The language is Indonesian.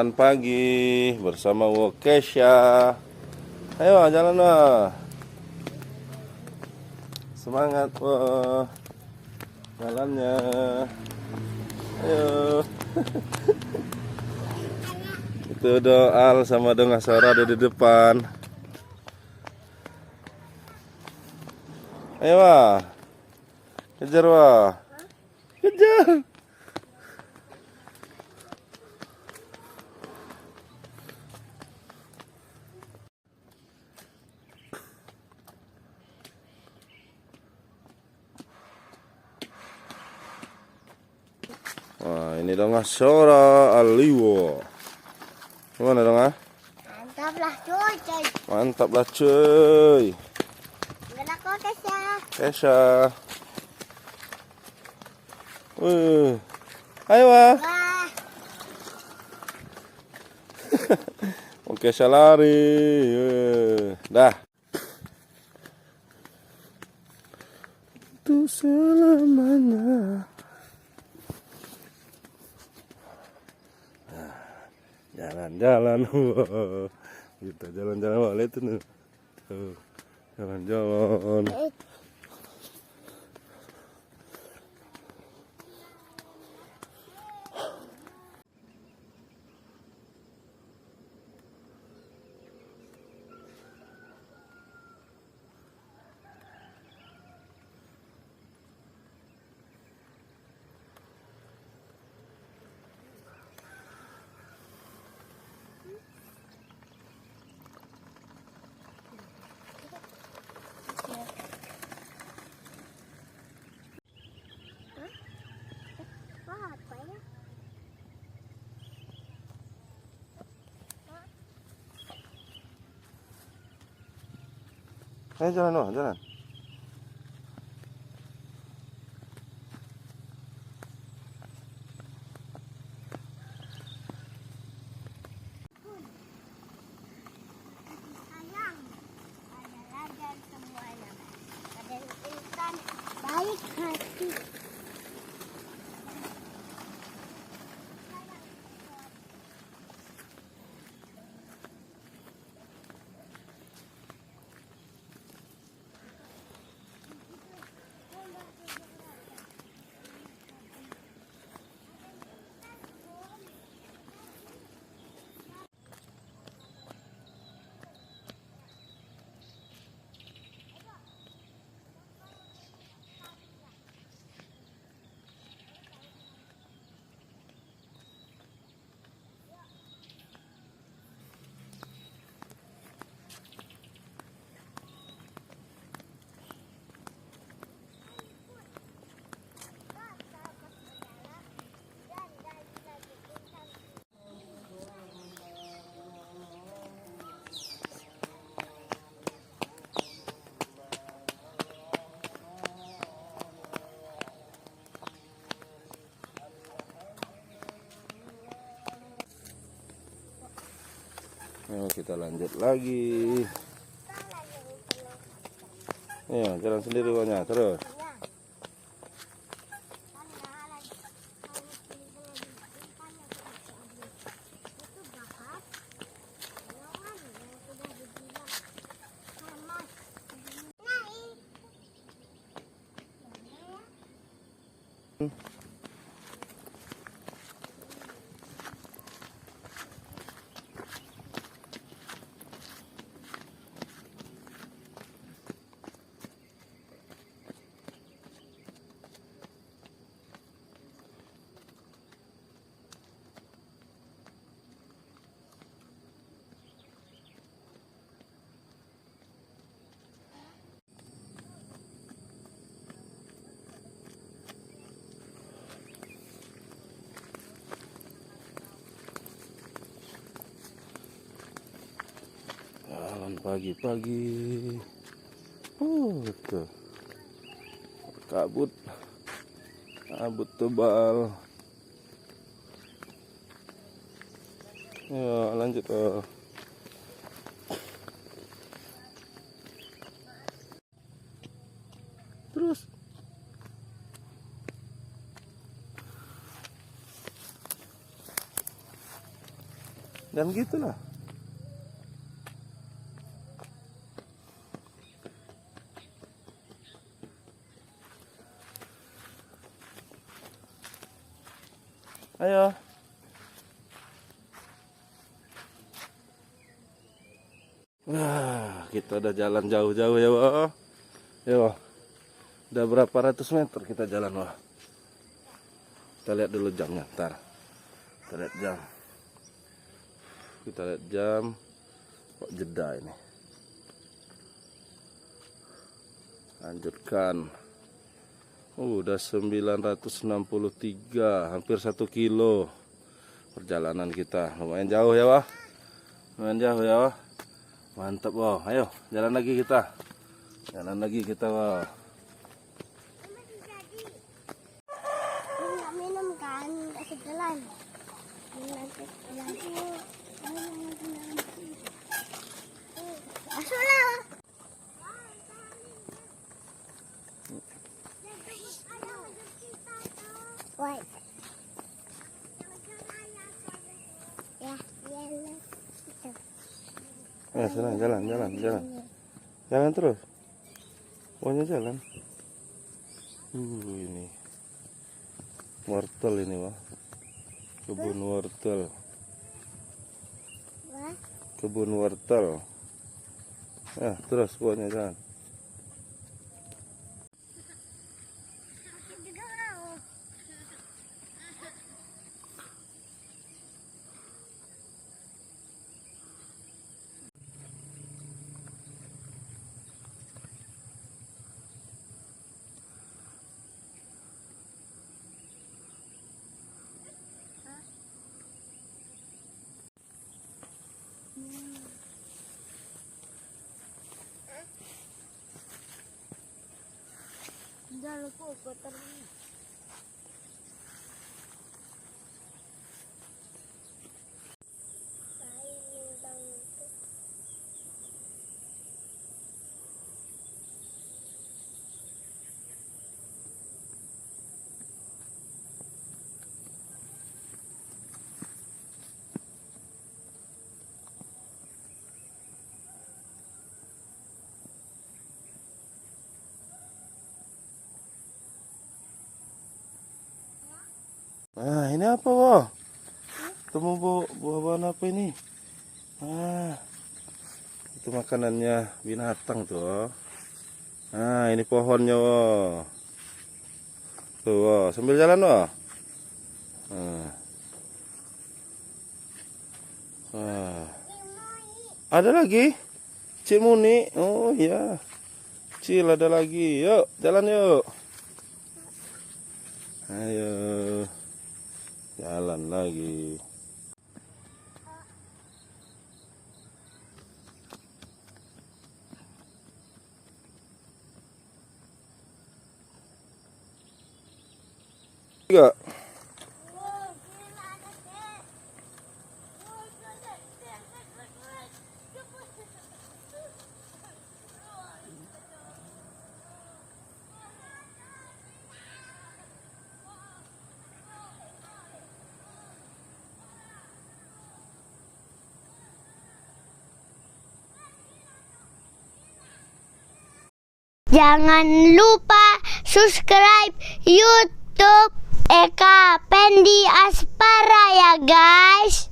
Jalan pagi bersama Wokesha. Ayo jalan wah. Semangat wah. Jalannya. Ayo. Itu Doal sama Dong Asora ada di depan. Ayo wah. Kejar wah. Kejar. Wah, ini Dong Asora Aliwo. Gimana Dong ah? Mantap lah cuy. Mantap lah cuy. Gerak kok Kesha. Kesha. Ayo wah. Wah. Oke, Kesha lari. Dah. Itu selamanya. Jalan-jalan, wow. Kita jalan-jalan, wah lihat tuh, jalan-jalan. Wah, apa ya? Ayo jalan, wah, jalan. Sayang. Ada lajar semuanya. Ada insan baik hati. Ayo kita lanjut lagi. Ayo jalan sendiri pokoknya terus. Jalan pagi-pagi. Tuh. Kabut tebal. Ya lanjut terus. Dan gitulah. Ayo. Nah, kita udah jalan jauh-jauh ya, Wah. Ya, Wah. Udah berapa ratus meter kita jalan, Wah. Kita lihat dulu jamnya, ntar. Kita lihat jam. Kita lihat jam. Kok jeda ini. Lanjutkan. Udah 963, hampir 1 kilo perjalanan kita. Lumayan jauh ya, Wah. Lumayan jauh ya, Wah. Mantap, Wah. Ayo, jalan lagi kita. Jalan lagi kita, Wah. Nggak minum kan, nggak segelan. Masuklah. Woi. Ya, Sana, jalan. Jalan terus. Pokoknya jalan. Ini. Wortel ini, Wah. Kebun wortel. Kebun wortel. Terus pokoknya jalan. Jangan lupa kotor. Nah, ini apa, Wah? Ketemu buah-buahan apa ini? Itu makanannya binatang tuh, Wah. Nah, ini pohonnya, Wah. Tuh, Wah. Sambil jalan, Wah. Ada lagi? Cik Muni. Oh iya. Cil ada lagi. Yuk, jalan yuk. Ayo. Jalan lagi. Tiga. Jangan lupa subscribe YouTube Eka Pendi Aspara ya guys.